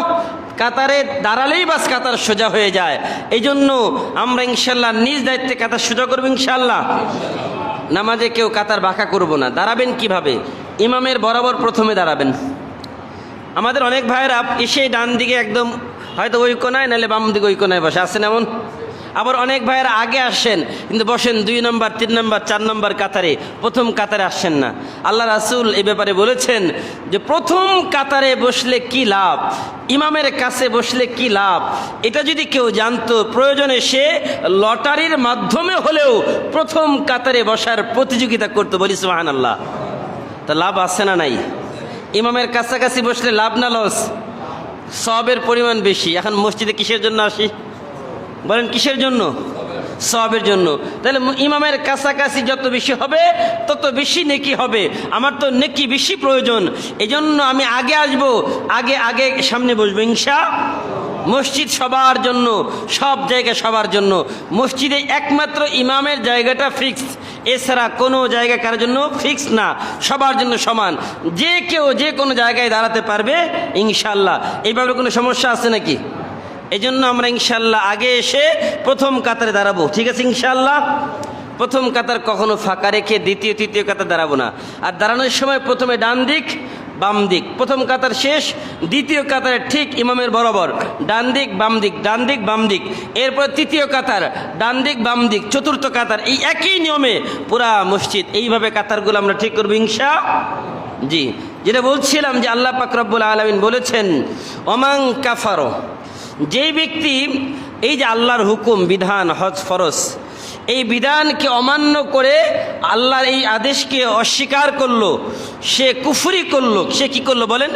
কাতারে দাঁড়ালেই বাস কাতার সোজা হয়ে যায়। এই জন্য আমরা ইনশাল্লাহ নিজ দায়িত্বে কাতার সোজা করবো ইনশাল্লাহ। নামাজে কেউ কাতার বাঁকা করব না। দাঁড়াবেন কিভাবে? ইমামের বরাবর প্রথমে দাঁড়াবেন। আমাদের অনেক ভাইয়েরা এসে ডান দিকে একদম হয়তো ওই কোনায়, নাহলে বাম দিকে ওই কোনায় বসে, আসেন এমন। আবার অনেক ভাইয়েরা আগে আসেন কিন্তু বসেন 2 নম্বর 3 নম্বর 4 নম্বর কাতারে, প্রথম কাতারে আসেন না। আল্লাহ রাসূল এই ব্যাপারে বলেছেন যে প্রথম কাতারে বসলে কি লাভ, ইমামের কাছে বসলে কি লাভ, এটা যদি কেউ জানতো প্রয়োজনে সে লটারির মাধ্যমে হলেও প্রথম কাতারে বসার প্রতিযোগিতা করতো। বলি সুবহানাল্লাহ। তা লাভ আছে না নাই? ইমামের কাছাকাছি বসলে লাভ না লস? সওয়াবের পরিমাণ বেশি। এখন মসজিদে কিসের জন্য আসি বলেন? কিসের জন্য? সওয়াবের জন্য। তাহলে ইমামের কাছাকাছি যত বেশি হবে তত বেশি নেকি হবে। আমার তো নেকি বেশি প্রয়োজন, এজন্য আমি আগে আসবো, আগে সামনে বসবো ইনশাআল্লাহ। মসজিদ সবার জন্য, সব জায়গা সবার জন্য। মসজিদে একমাত্র ইমামের জায়গাটা ফিক্স, এছাড়া কোনো জায়গা কারোর জন্য ফিক্স না, সবার জন্য সমান। যে কেউ যে কোনো জায়গায় দাঁড়াতে পারবে ইনশাআল্লাহ। এইভাবে কোনো সমস্যা আছে নাকি? এই জন্য আমরা ইনশাল্লাহ আগে এসে প্রথম কাতারে দাঁড়াবো, ঠিক আছে ইনশাল্লাহ। প্রথম কাতার কখনো ফাঁকা রেখে দ্বিতীয় তৃতীয় কাতার দাঁড়াবো না। আর দাঁড়ানোর সময় প্রথমে ডান দিক বাম দিক, প্রথম কাতার শেষ, দ্বিতীয় কাতারে ঠিক ইমামের বরাবর ডান দিক বাম দিক, ডান দিক বাম দিক। এরপর তৃতীয় কাতার ডান দিক বাম দিক, চতুর্থ কাতার, এই একই নিয়মে পুরা মসজিদ। এইভাবে কাতারগুলো আমরা ঠিক করবো ইনশাআল্লাহ। জি, যেটা বলছিলাম যে আল্লাহ পাক রব্বুল আলামিন বলেছেন ওমান কাফারো, যেই ব্যক্তি এই যে আল্লাহর হুকুম বিধান হজ ফরজ, এই বিধানকে অমান্য করে আল্লাহর এই আদেশকে অস্বীকার করলো, সে কুফরি করলো। সে কি করলো বলেন?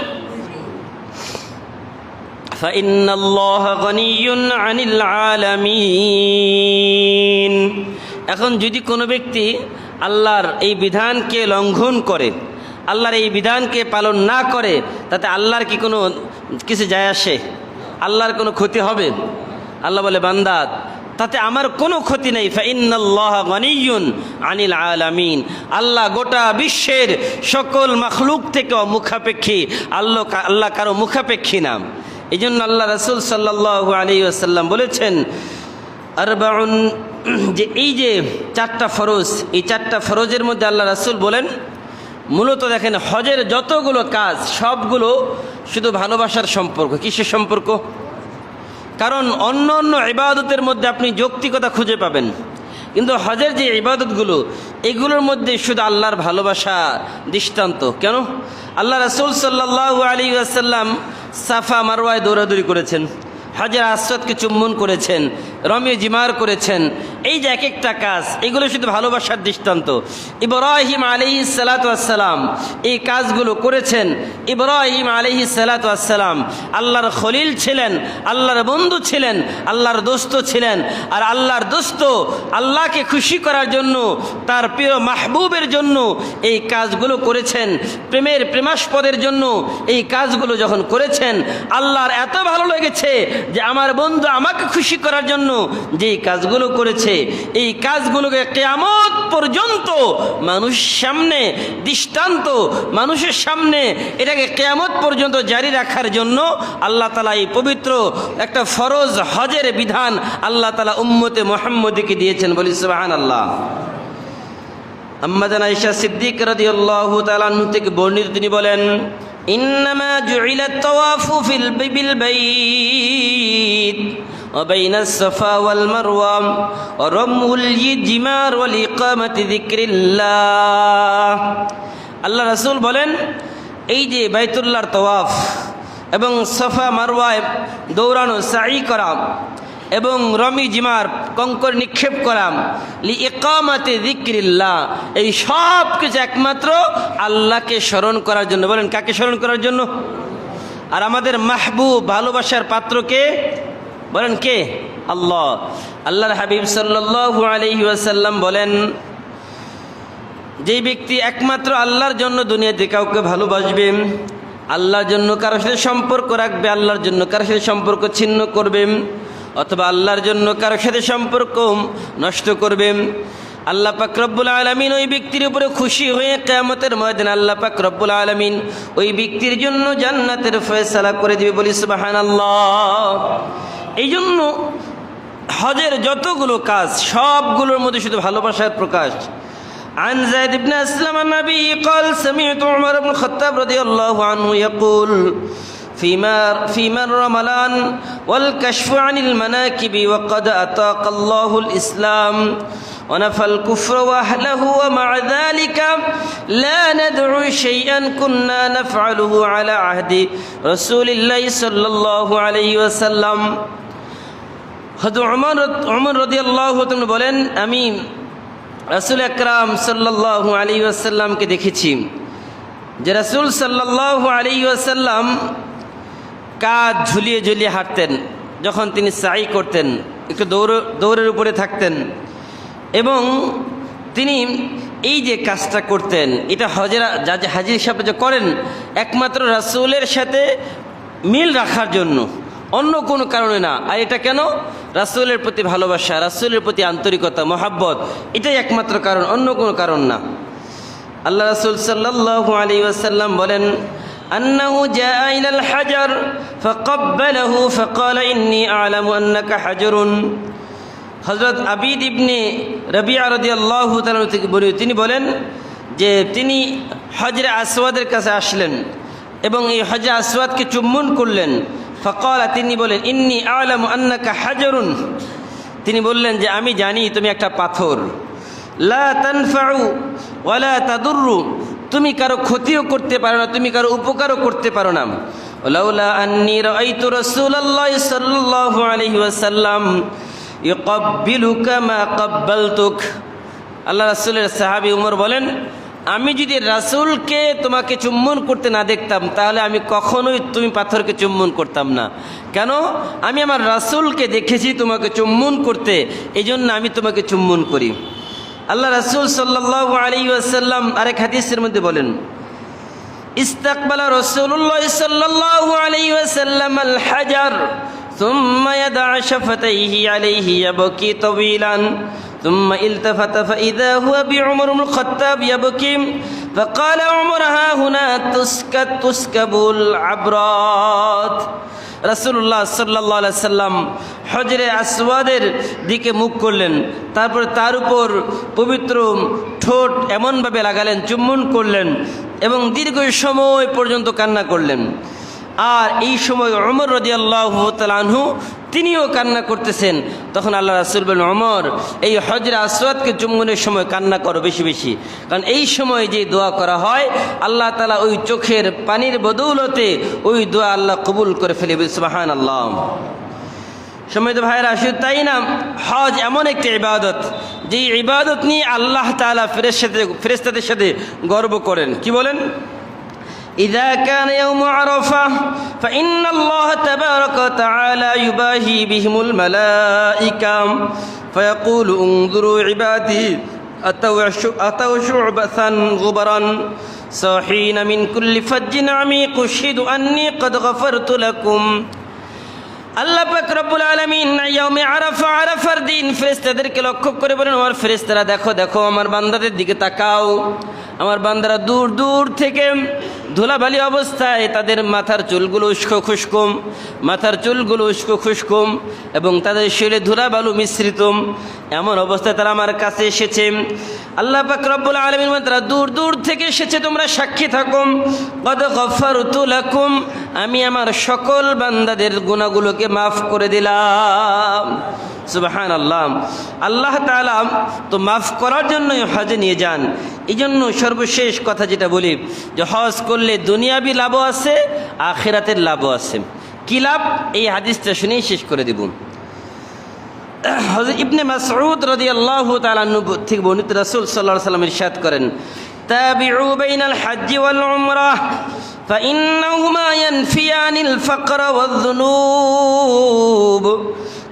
ফাইন্নাল্লাহা গনিয়্যুন আনিল আলামিন। এখন যদি কোনো ব্যক্তি আল্লাহর এই বিধানকে লঙ্ঘন করে, আল্লাহর এই বিধানকে পালন না করে, তাতে আল্লাহর কি কোনো কিছু যায় আসে? আল্লাহর কোনো ক্ষতি হবে? আল্লাহ বলে বান্দা তাতে আমার কোনো ক্ষতি নেই। ফাইন্নাল্লাহা গনিয়্যুন আনিল আলামিন। আল্লাহ গোটা বিশ্বের সকল মাখলুক থেকে মুখাপেক্ষী। আল্লাহ কারো মুখাপেক্ষী নাম। এই জন্য আল্লাহ রাসূল সাল্লাল্লাহু আলাইহি ওয়াসাল্লাম বলেছেন আরবাউন, যে এই যে 4টা ফরজ, এই 4টা ফরজের মধ্যে আল্লাহ রাসূল বলেন মূলত দেখেন হজের যতগুলো কাজ সবগুলো শুধু ভালোবাসার সম্পর্ক। কিসের সম্পর্ক? কারণ অন্য অন্য ইবাদতের মধ্যে আপনি যৌক্তিকতা খুঁজে পাবেন, কিন্তু হজের যে ইবাদতগুলো এগুলোর মধ্যে শুধু আল্লাহর ভালোবাসা দৃষ্টান্ত। কেন? আল্লাহ রাসূল সাল্লাল্লাহু আলাইহি ওয়াসাল্লাম সাফা মারওয়ায় দৌড়াদৌড়ি করেছেন, হাজর আসওয়াদকে চুম্বন করেছেন, রমি জিমার করেছেন। এই যে এক একটা কাজ, এগুলো শুধু ভালোবাসার দৃষ্টান্ত। ইব্রাহিম আলাইহিস সালাতু ওয়াস সালাম এই কাজগুলো করেছেন। ইব্রাহিম আলাইহিস সালাতু ওয়াস সালাম আল্লাহর খলিল ছিলেন, আল্লাহর বন্ধু ছিলেন, আল্লাহর দোস্ত ছিলেন। আর আল্লাহর দোস্ত আল্লাহকে খুশি করার জন্য, তার প্রিয় মাহবুবের জন্য এই কাজগুলো করেছেন। প্রেমের প্রেমাস্পদের জন্য এই কাজগুলো যখন করেছেন, আল্লাহর এত ভালো লেগেছে যে আমার বন্ধু আমাকে খুশি করার জন্য যে কাজগুলো করেছে, এই কাজগুলোকে কিয়ামত পর্যন্ত মানুষ সামনে দৃষ্টান্ত, মানুষের সামনে এটাকে কিয়ামত পর্যন্ত জারি রাখার জন্য আল্লাহ তাআলা এই পবিত্র একটা ফরজ হজের বিধান আল্লাহ তাআলা উম্মতে মুহাম্মদীকে দিয়েছেন। বলি সুবহানাল্লাহ। আম্মা জানা আয়েশা সিদ্দিক রাদিয়াল্লাহু তাআলা আনহা থেকে বর্ণিত, তিনি বলেন, ইন্নামা জুইলাত তাওয়াফু ফিল বাইত ওয়া বাইনাস সাফা ওয়াল মারওয়া ওয়া রামুল জিমার ওয়াল ইকামাতি যিকরিল্লাহ। আল্লাহ রাসূল বলেন, এই যে বাইতুল্লাহর তাওয়াফ এবং সাফা মারওয়ায় দৌড়ানো, সাই করা এবং রমি জিমার কঙ্কর নিক্ষেপ করা, লি ইকামাতি যিকরিল্লাহ, এই সব কিছু একমাত্র আল্লাহকে স্মরণ করার জন্য। বলেন, কাকে স্মরণ করার জন্য? আর আমাদের মাহবুব, ভালোবাসার পাত্রকে বলেন কে? আল্লাহ। আল্লাহর হাবিব সাল্লাল্লাহু আলাইহি ওয়াসাল্লাম বলেন, যেই ব্যক্তি একমাত্র আল্লাহর জন্য দুনিয়াতে কাউকে ভালোবাসবে, আল্লাহর জন্য কারোর সাথে সম্পর্ক রাখবে, আল্লাহর জন্য কারোর সাথে সম্পর্ক ছিন্ন করবে, অথবা আল্লাহর জন্য কারোর সাথে সম্পর্ক নষ্ট করবে, আল্লাহ পাক রব্বুল আলামিন ওই ব্যক্তির উপরে খুশি হয়ে কিয়ামতের ময়দানে আল্লাহ পাক রব্বুল আলামিন ওই ব্যক্তির জন্য জান্নাতের ফয়সালা করে দিবে। বলি সুবহানাল্লাহ। এই জন্য হজের যতগুলো কাজ, সবগুলোর মধ্যে শুধু ভালোবাসার প্রকাশ। عن زيد بن أسلم النبي قال سمعت عمر بن الخطاب رضي الله عنه يقول في مر رمضان والكشف عن المناكب وقد أطاق الله الإسلام ونفى الكفر وأهله ومع ذلك لا ندعو شيئا كنا نفعله على عهد رسول الله صلى الله عليه وسلم। হযরত উমর রাদিয়াল্লাহু তাআলা বলেন, আমি রাসূল আকরাম সাল্লাল্লাহু আলাইহি ওয়াসাল্লামকে দেখেছি যে রাসূল সাল্লাল্লাহু আলাইহি ওয়াসাল্লাম কাঁধ ঝুলিয়ে ঝুলিয়ে হাঁটতেন যখন তিনি সাই করতেন, একটু দৌড়ের উপরে থাকতেন, এবং তিনি এই যে কাজটা করতেন, এটা হাজী হিসাবে যে করেন একমাত্র রাসূলের সাথে মিল রাখার জন্য, অন্য কোনো কারণে না। আর এটা কেন? রাসূলের প্রতি ভালোবাসা, রাসূলের প্রতি আন্তরিকতা, মহাব্বত, এটাই একমাত্র কারণ, অন্য কোনো কারণ না। আল্লাহ রাসূল সাল্লাল্লাহু আলাইহি ওয়াসাল্লাম বলেন, আন্নাহু জাআ ইলাল হাজার ফাকাব্বালাহু ফাকালা ইন্নী আ'লামু আন্নাকা হাজারুন। হযরত আবিদ ইবনে রাবিয়া রাদিয়াল্লাহু তাআলা থেকে বর্ণিত, তিনি বলেন যে তিনি হজরে আসওয়াদের কাছে আসলেন এবং এই হজরে আসওয়াদকে চুম্বন করলেন। ফাকালা, তিনি বলেন, ইন্নী আ'লামু আন্নাকা হাজারুন, তিনি বললেন যে আমি জানি তুমি একটা পাথর, লা তানফাউ ওয়ালা তাদুররু, তুমি কারো ক্ষতিও করতে পারো না, তুমি কারো উপকারও করতে পারো না। লাউলা আন্নী রাআইতু রাসূলুল্লাহি সাল্লাল্লাহু আলাইহি ওয়াসাল্লাম ইউকাব্বিলুকা মা কাব্বালতুক। আল্লাহ রাসূলের সাহাবী উমর বলেন, আমি যদি রাসূলকে তোমাকে চুম্বন করতে না দেখতাম তাহলে আমি কখনোই তুমি পাথরকে চুম্বন করতাম না। কেন? আমি আমার রাসূলকে দেখেছি তোমাকে চুম্বন করতে, এই জন্য আমি তোমাকে চুম্বন করি। আল্লাহ রাসূল সাল্লাল্লাহু আলাইহি ওয়াসাল্লাম আরেক হাদিসের মধ্যে বলেন, ইস্তাকবালা রাসূলুল্লাহ সাল্লাল্লাহু আলাইহি ওয়াসাল্লাম আল হাজার ثم يدع شفتيه عليه يبكي طويلا ثم التفت فإذا هو بعمر بن الخطاب يبكي فقال عمر ها هنا تسكب العبرات। রাসূলুল্লাহ সাল্লাল্লাহু আলাইহি সাল্লাম হজরে আসওয়াদের দিকে মুখ করলেন, তারপরে তার উপর পবিত্র ঠোঁট এমনভাবে লাগালেন, চুম্বন করলেন এবং দীর্ঘ সময় পর্যন্ত কান্না করলেন। আর এই সময় ওমর রাদিয়াল্লাহু তাআলা আনহু তিনিও কান্না করতেছেন। তখন আল্লাহ রাসূল বলেন, ওমর, এই হজরে আসওয়াদকে চুম্বনের সময় কান্না করো বেশি বেশি, কারণ এই সময় যে দোয়া করা হয় আল্লাহ তাআলা ওই চোখের পানির বদৌলতে ওই দোয়া আল্লাহ কবুল করে ফেলে। সুবহানাল্লাহ। সম্মানিত ভাইরা, শুধু তাই না, হজ এমন একটি ইবাদত যে ইবাদত নিয়ে আল্লাহ তাআলা ফেরেশতাদের সাথে গর্ব করেন। কি বলেন? إذا كان يوم عرفة فإن الله تبارك وتعالى يباهي بهم الملائكة فيقول انظروا عبادي أتوا شعبا غبرا صاحين من كل فج عميق أشهد أني قد غفرت لكم। আল্লাহ পাক রব্বুল আলামিন ইয়াউমে আরাফা, আরাফার দিন ফেরেশতাদেরকে লক্ষ্য করে বলেন, ওর ফেরেশতারা দেখো দেখো আমার বান্দাদের দিকে তাকাও। আমার বান্দারা দূর দূর থেকে ধুলাবালি অবস্থায় তাদের মাথার চুলগুলো উস্কো খুশকুম, মাথার চুলগুলো উস্কো খুশকুম এবং তাদের শরীরে ধুলাবালু মিশ্রিত, এমন অবস্থায় তারা আমার কাছে এসেছে। আল্লাহ পাক রব্বুল আলামিন তারা দূর দূর থেকে এসেছে, তোমরা সাক্ষী থাকো। কদ গফারতু লাকুম, আমি আমার সকল বান্দাদের গুনাহগুলোকে মাফ করে দিলাম। সুবহানাল্লাহ। আল্লাহ তাআলা তো মাফ করার জন্যই হজে নিয়ে যান। এই জন্য সর্বশেষ কথা যেটা বলি যে হজ করলে দুনিয়াবি লাভও আছে, আখিরাতের লাভও আছে। কি লাভ? এই হাদিসটা শুনেই শেষ করে দেব। হযরত ইবনে মাসউদ রাদিয়াল্লাহু তাআলা আনহু থেকে বর্ণিত, রাসূল সাল্লাল্লাহু আলাইহি ওয়াসাল্লাম ইরশাদ করেন, তাবিউ বাইনাল হজ্জ ওয়াল উমরাহ ফাইন্নাহুমা ইয়ানফিয়ানিল ফাকর ওয়ায যুনুব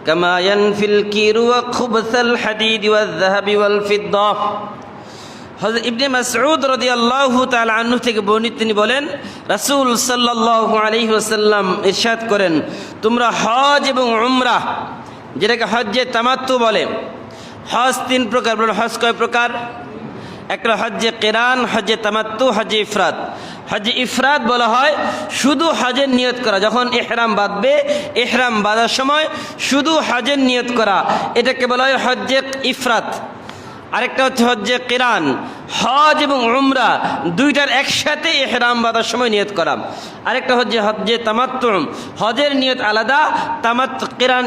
কামা ইয়ানফিল কিরু ওয়া খুবসাল হাদিদ ওয়ায যাহাবি ওয়াল ফিদ্দা। হযরত ইবনে মাসউদ রাদিয়াল্লাহু তাআলা আনহু থেকে বর্ণিত, তিনি বলেন রাসূল সাল্লাল্লাহু আলাইহি ওয়াসাল্লাম ইরশাদ করেন, তোমরা হজ এবং উমরাহ, যেটাকে হজ্জে তামাত্তু বলে। হজ তিন প্রকার। বলেন হজ কয় প্রকার? একটা হজ্জে কিরান, হজ্জে তামাত্তু, হজ্জে ইফরাদ। হজ্জে ইফরাদ বলা হয় শুধু হজের নিয়ত করা, যখন ইহরাম বাঁধবে, ইহরাম বাঁধার সময় শুধু হজের নিয়ত করা, এটাকে বলা হয় হজ্জে ইফরাদ। আরেকটা হচ্ছে হজ্জে কিরান, হজ এবং উমরা দুইটার একসাথে ইহরাম বাঁধার সময় নিয়ত করা। আরেকটা হচ্ছে হজ্জে তামাত্তু, হজের নিয়ত আলাদা, কিরান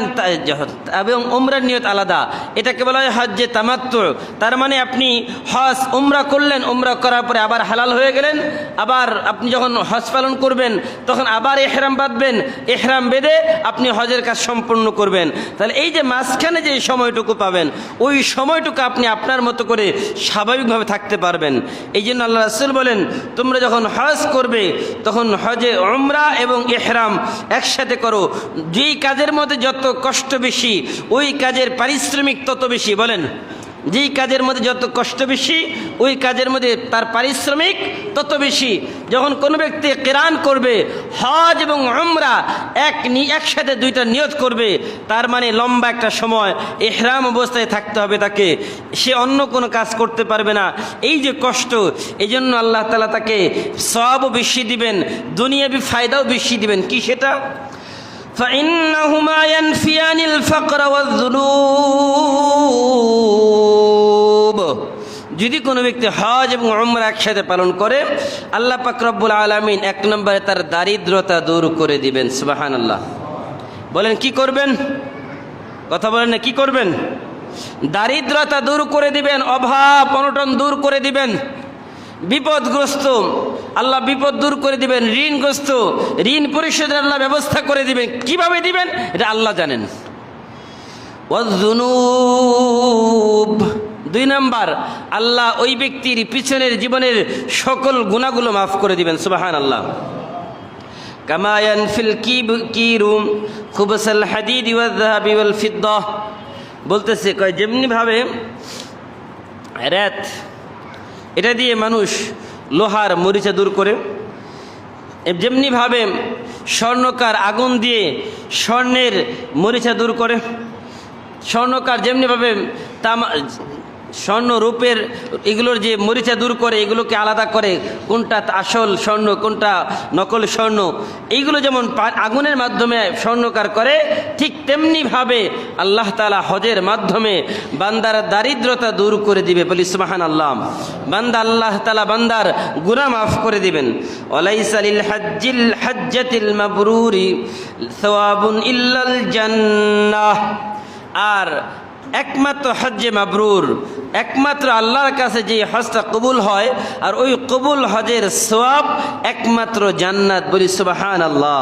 এবং উমরার নিয়ত আলাদা, এটাকে বলা হয় হজ্জে তামাত্তু। তার মানে আপনি হজ উমরা করলেন, উমরা করার পরে আবার হালাল হয়ে গেলেন, আবার আপনি যখন হজ পালন করবেন তখন আবার ইহরাম বাঁধবেন, ইহরাম বেঁধে আপনি হজের কাজ সম্পূর্ণ করবেন। তাহলে এই যে মাঝখানে যে সময়টুকু পাবেন, ওই সময়টুকু আপনি আপনার মতো করে স্বাভাবিকভাবে থাকতে পারবেন। এই জন্য আল্লাহ রাসূল বলেন, তোমরা যখন হজ করবে তখন হজে উমরা এবং ইহরাম একসাথে করো। যেই কাজের মধ্যে যত কষ্ট বেশি, ওই কাজের পারিশ্রমিক তত বেশি। বলেন, যেই কাজের মধ্যে যত কষ্ট বেশি, ওই কাজের মধ্যে তার পারিশ্রমিক তত বেশি। যখন কোনো ব্যক্তি কিরান করবে, হজ এবং উমরা একসাথে দুইটা নিয়ত করবে, তার মানে লম্বা একটা সময় ইহরাম অবস্থায় থাকতে হবে তাকে, সে অন্য কোনো কাজ করতে পারবে না। এই যে কষ্ট, এই জন্য আল্লাহ তাআলা তাকে সওয়াবও বেশি দিবেন, দুনিয়াবি ফায়দাও বেশি দিবেন। কি সেটা? فإنهما ينفيان الفقر والذنوب। যদি কোনো ব্যক্তি হজ এবং উমরা একসাথে পালন করে, আল্লাহ পাক রব্বুল আলামিন এক নম্বরে তার দারিদ্রতা দূর করে দিবেন। সুবহানাল্লাহ। বলেন কি করবেন? কথা বলেন না, কি করবেন? দারিদ্রতা দূর করে দিবেন, অভাব অনটন দূর করে দিবেন, বিপদগ্রস্ত আল্লাহ বিপদ দূর করে দিবেন, ঋণগ্রস্ত ঋণ পরিশোধের আল্লাহ ব্যবস্থা করে দিবেন। কিভাবে দিবেন এটা আল্লাহ জানেন। ওয়াযুনুব, দুই নাম্বার, আল্লাহ ওই ব্যক্তির পিছনের জীবনের সকল গুনাহগুলো মাফ করে দিবেন। সুবহানাল্লাহ। কামা ইয়ানফিল কিরু খুবসাল হাদিদ ওয়ায যাহাবি ওয়াল ফিদ্দা, বলতেছে কয় যেমনি ভাবে রাত, এটা দিয়ে মানুষ লোহার মরিচা দূর করে, যেমনিভাবে স্বর্ণকার আগুন দিয়ে স্বর্ণের মরিচা দূর করে, স্বর্ণকার যেমনিভাবে স্বর্ণ রূপের এগুলোর যে মরিচা দূর করে, এগুলোকে আলাদা করে কোনটা আসল স্বর্ণ কোনটা নকল স্বর্ণ, এইগুলো যেমন আগুনের মাধ্যমে স্বর্ণকার করে, ঠিক তেমনিভাবে আল্লাহ তাআলা হজের মাধ্যমে বান্দার দারিদ্রতা দূর করে দিবে। বলি সুবহানাল্লাহ। বান্দা আল্লাহ তাআলা বান্দার গুনাহ মাফ করে দিবেন। ওয়ালাইসা লিল হাজ্জাতিল মাবরুরি সওয়াবুন ইল্লাল জান্নাহ। আর একমাত্র হজ্জে মাবরুর, একমাত্র আল্লাহর কাছে যে হজটা কবুল হয়, আর ওই কবুল হজের সওয়াব একমাত্র জান্নাত। বলি সুবহানাল্লাহ।